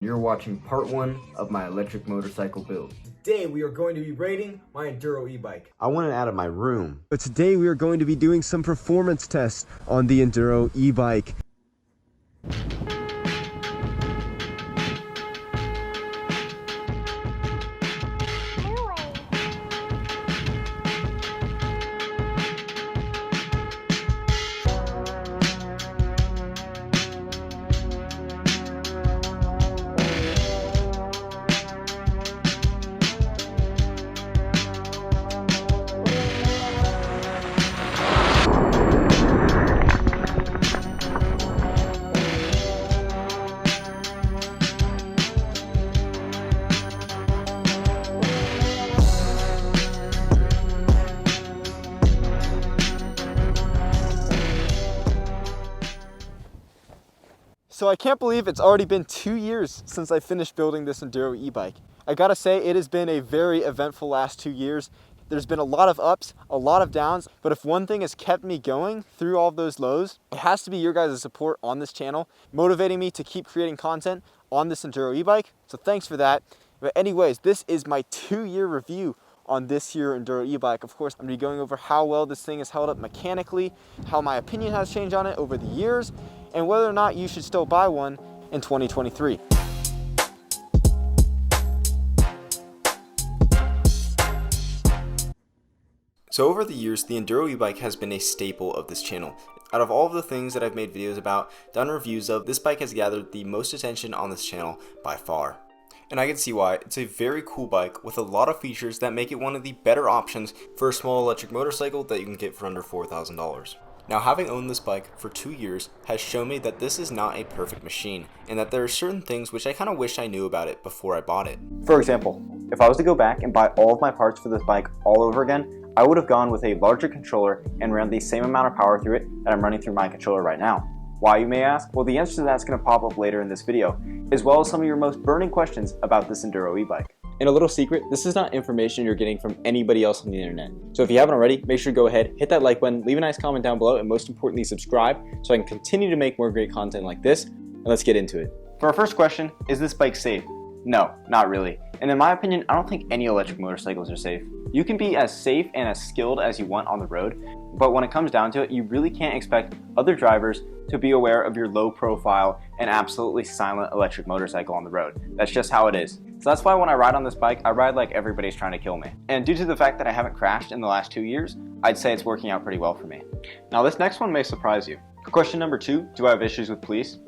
You're watching part 1 of my electric motorcycle build. Today we are going to be rating my Enduro e-bike. I want it out of my room. But today we are going to be doing some performance tests on the Enduro e-bike. So I can't believe it's already been 2 years since I finished building this Enduro e-bike. I gotta say, it has been a very eventful last 2 years. There's been a lot of ups, a lot of downs, but if one thing has kept me going through all of those lows, it has to be your guys' support on this channel, motivating me to keep creating content on this Enduro e-bike. So thanks for that. But anyways, this is my 2-year review on this here Enduro e-bike. Of course, I'm gonna be going over how well this thing has held up mechanically, how my opinion has changed on it over the years, and whether or not you should still buy one in 2023. So over the years, the Enduro e-bike has been a staple of this channel. Out of all of the things that I've made videos about, done reviews of, this bike has gathered the most attention on this channel by far. And I can see why. It's a very cool bike with a lot of features that make it one of the better options for a small electric motorcycle that you can get for under $4,000. Now, having owned this bike for 2 years has shown me that this is not a perfect machine, and that there are certain things which I kind of wish I knew about it before I bought it. For example, if I was to go back and buy all of my parts for this bike all over again, I would have gone with a larger controller and ran the same amount of power through it that I'm running through my controller right now. Why, you may ask? Well, the answer to that's going to pop up later in this video, as well as some of your most burning questions about this Enduro e-bike. And a little secret, this is not information you're getting from anybody else on the internet. So if you haven't already, make sure to go ahead, hit that like button, leave a nice comment down below, and most importantly, subscribe so I can continue to make more great content like this. And let's get into it. For our first question, is this bike safe? No, not really. And in my opinion, I don't think any electric motorcycles are safe. You can be as safe and as skilled as you want on the road, but when it comes down to it, you really can't expect other drivers to be aware of your low profile and absolutely silent electric motorcycle on the road. That's just how it is. So that's why when I ride on this bike, I ride like everybody's trying to kill me. And due to the fact that I haven't crashed in the last 2 years, I'd say it's working out pretty well for me. Now this next one may surprise you. For question number 2, do I have issues with police?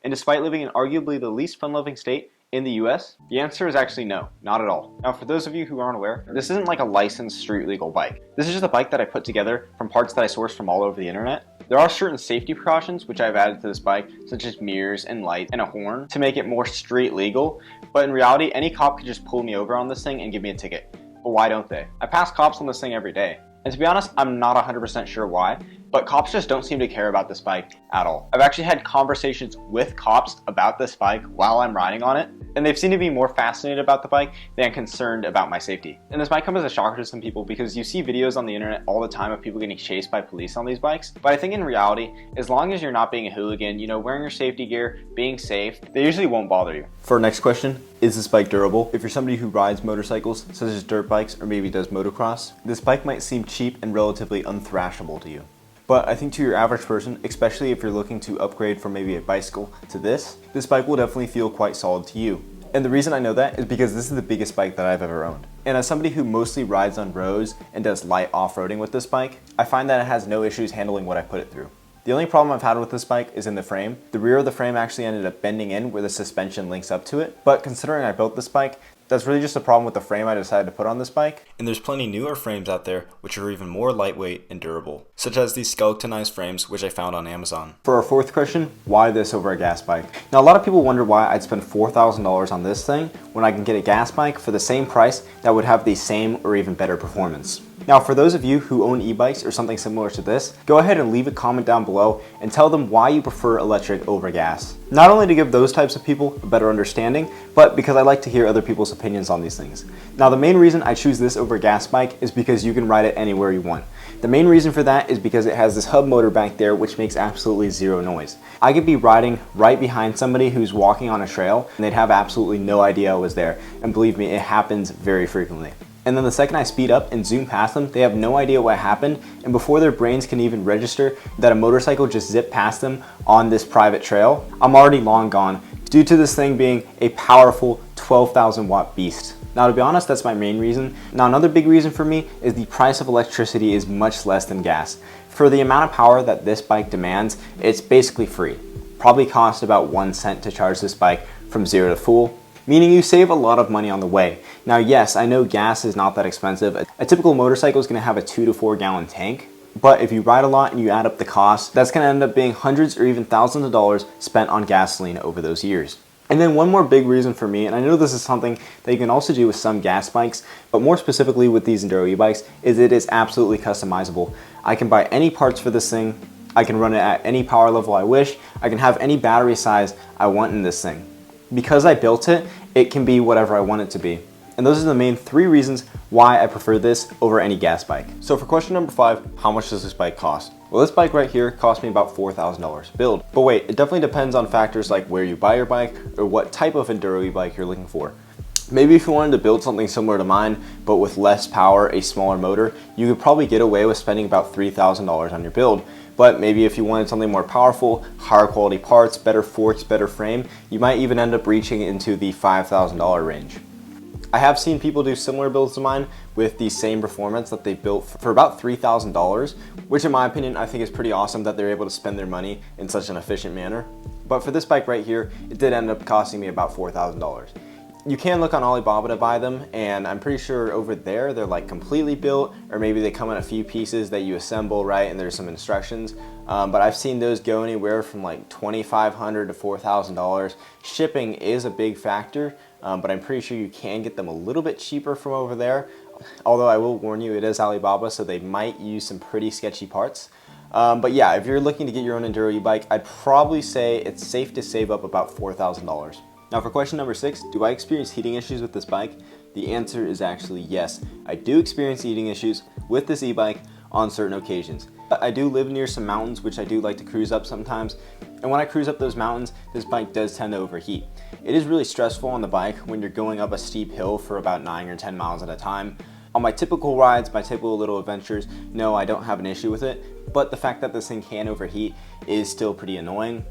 And despite living in arguably the least fun-loving state in the US, the answer is actually no, not at all. Now for those of you who aren't aware, this isn't like a licensed street legal bike. This is just a bike that I put together from parts that I sourced from all over the internet. There are certain safety precautions which I've added to this bike, such as mirrors and lights and a horn to make it more street legal, but in reality, any cop could just pull me over on this thing and give me a ticket. But why don't they? I pass cops on this thing every day. And to be honest, I'm not 100% sure why, but cops just don't seem to care about this bike at all. I've actually had conversations with cops about this bike while I'm riding on it, and they've seemed to be more fascinated about the bike than concerned about my safety. And this might come as a shocker to some people because you see videos on the internet all the time of people getting chased by police on these bikes, but I think in reality, as long as you're not being a hooligan, you know, wearing your safety gear, being safe, they usually won't bother you. For our next question, is this bike durable? If you're somebody who rides motorcycles, such as dirt bikes or maybe does motocross, this bike might seem cheap and relatively unthrashable to you. But I think to your average person, especially if you're looking to upgrade from maybe a bicycle to this bike will definitely feel quite solid to you. And the reason I know that is because this is the biggest bike that I've ever owned. And as somebody who mostly rides on roads and does light off-roading with this bike, I find that it has no issues handling what I put it through. The only problem I've had with this bike is in the frame. The rear of the frame actually ended up bending in where the suspension links up to it. But considering I built this bike, that's really just a problem with the frame I decided to put on this bike. And there's plenty newer frames out there which are even more lightweight and durable, such as these skeletonized frames which I found on Amazon. For our fourth question, why this over a gas bike? Now a lot of people wonder why I'd spend $4,000 on this thing when I can get a gas bike for the same price that would have the same or even better performance. Now, for those of you who own e-bikes or something similar to this, go ahead and leave a comment down below and tell them why you prefer electric over gas. Not only to give those types of people a better understanding, but because I like to hear other people's opinions on these things. Now, the main reason I choose this over a gas bike is because you can ride it anywhere you want. The main reason for that is because it has this hub motor back there which makes absolutely zero noise. I could be riding right behind somebody who's walking on a trail and they'd have absolutely no idea I was there, and believe me, it happens very frequently. And then the second I speed up and zoom past them, they have no idea what happened, and before their brains can even register that a motorcycle just zipped past them on this private trail, I'm already long gone due to this thing being a powerful 12,000 watt beast. Now, to be honest, that's my main reason. Now, another big reason for me is the price of electricity is much less than gas. For the amount of power that this bike demands, it's basically free. Probably cost about 1 cent to charge this bike from 0 to full, meaning you save a lot of money on the way. Now, yes, I know gas is not that expensive. A typical motorcycle is going to have a 2 to 4 gallon tank, but if you ride a lot and you add up the cost, that's going to end up being hundreds or even thousands of dollars spent on gasoline over those years. And then one more big reason for me, and I know this is something that you can also do with some gas bikes, but more specifically with these Enduro e-bikes, is it is absolutely customizable. I can buy any parts for this thing, I can run it at any power level I wish, I can have any battery size I want in this thing. Because I built it, it can be whatever I want it to be. And those are the main 3 reasons why I prefer this over any gas bike. So for question number 5, how much does this bike cost? Well, this bike right here cost me about $4,000 to build. But wait, it definitely depends on factors like where you buy your bike or what type of Enduro e-bike you're looking for. Maybe if you wanted to build something similar to mine, but with less power, a smaller motor, you could probably get away with spending about $3,000 on your build. But maybe if you wanted something more powerful, higher quality parts, better forks, better frame, you might even end up reaching into the $5,000 range. I have seen people do similar builds to mine with the same performance that they built for about $3,000, which in my opinion, I think is pretty awesome that they're able to spend their money in such an efficient manner. But for this bike right here, it did end up costing me about $4,000. You can look on Alibaba to buy them, and I'm pretty sure over there they're like completely built, or maybe they come in a few pieces that you assemble, right, and there's some instructions. But I've seen those go anywhere from like $2,500 to $4,000. Shipping is a big factor, but I'm pretty sure you can get them a little bit cheaper from over there. Although I will warn you, it is Alibaba, so they might use some pretty sketchy parts. But yeah, if you're looking to get your own Enduro e-bike, I'd probably say it's safe to save up about $4,000. Now for question number 6, do I experience heating issues with this bike? The answer is actually yes. I do experience heating issues with this e-bike on certain occasions. I do live near some mountains, which I do like to cruise up sometimes. And when I cruise up those mountains, this bike does tend to overheat. It is really stressful on the bike when you're going up a steep hill for about 9 or 10 miles at a time. On my typical rides, my typical little adventures, no, I don't have an issue with it. But the fact that this thing can overheat is still pretty annoying.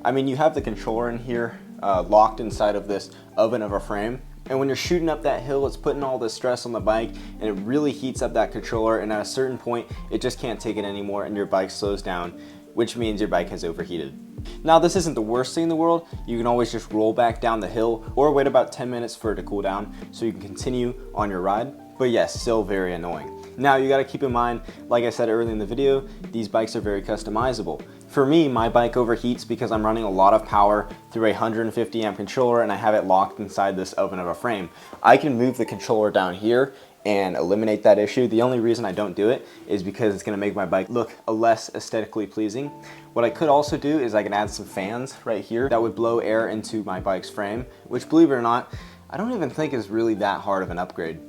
I mean, you have the controller in here locked inside of this oven of a frame. And when you're shooting up that hill, it's putting all this stress on the bike, and it really heats up that controller, and at a certain point, it just can't take it anymore and your bike slows down, which means your bike has overheated. Now, this isn't the worst thing in the world. You can always just roll back down the hill or wait about 10 minutes for it to cool down so you can continue on your ride. But yes, still very annoying. Now, you gotta keep in mind, like I said earlier in the video, these bikes are very customizable. For me, my bike overheats because I'm running a lot of power through a 150 amp controller and I have it locked inside this oven of a frame. I can move the controller down here and eliminate that issue. The only reason I don't do it is because it's gonna make my bike look less aesthetically pleasing. What I could also do is I can add some fans right here that would blow air into my bike's frame, which, believe it or not, I don't even think is really that hard of an upgrade.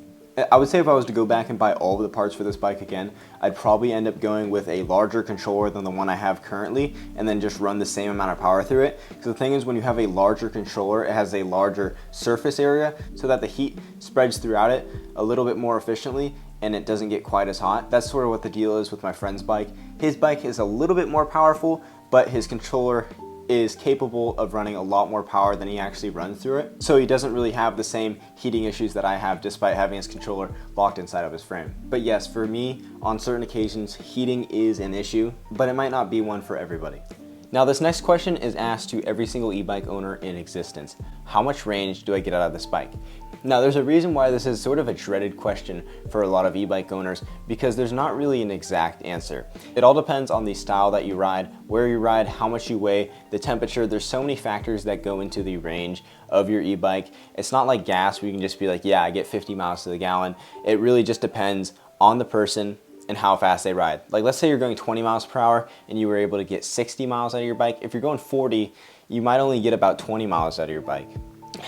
I would say if I was to go back and buy all of the parts for this bike again, I'd probably end up going with a larger controller than the one I have currently, and then just run the same amount of power through it. Because the thing is, when you have a larger controller, it has a larger surface area so that the heat spreads throughout it a little bit more efficiently and it doesn't get quite as hot. That's sort of what the deal is with my friend's bike. His bike is a little bit more powerful, but his controller is capable of running a lot more power than he actually runs through it. So he doesn't really have the same heating issues that I have despite having his controller locked inside of his frame. But yes, for me, on certain occasions, heating is an issue, but it might not be one for everybody. Now, this next question is asked to every single e-bike owner in existence. How much range do I get out of this bike? Now, there's a reason why this is sort of a dreaded question for a lot of e-bike owners, because there's not really an exact answer. It all depends on the style that you ride, where you ride, how much you weigh, the temperature. There's so many factors that go into the range of your e-bike. It's not like gas where you can just be like, yeah, I get 50 miles to the gallon. It really just depends on the person and how fast they ride. Like let's say you're going 20 miles per hour and you were able to get 60 miles out of your bike. If you're going 40, you might only get about 20 miles out of your bike.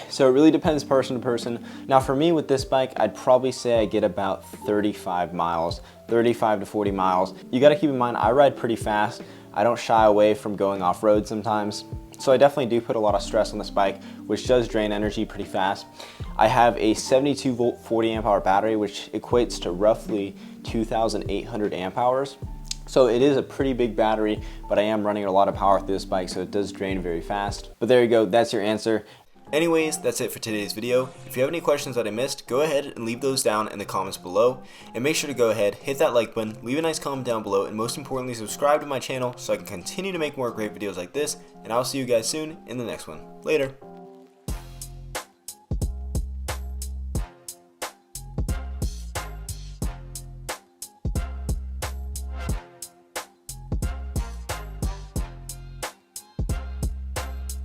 So it really depends person to person. Now for me with this bike, I'd probably say I get about 35 miles, 35 to 40 miles. You gotta keep in mind, I ride pretty fast. I don't shy away from going off-road sometimes. So I definitely do put a lot of stress on this bike, which does drain energy pretty fast. I have a 72 volt 40 amp hour battery, which equates to roughly 2,800 amp hours. So it is a pretty big battery, but I am running a lot of power through this bike, so it does drain very fast. But there you go, that's your answer. Anyways, that's it for today's video. If you have any questions that I missed, go ahead and leave those down in the comments below. And make sure to go ahead, hit that like button, leave a nice comment down below, and most importantly, subscribe to my channel so I can continue to make more great videos like this. And I'll see you guys soon in the next one. Later.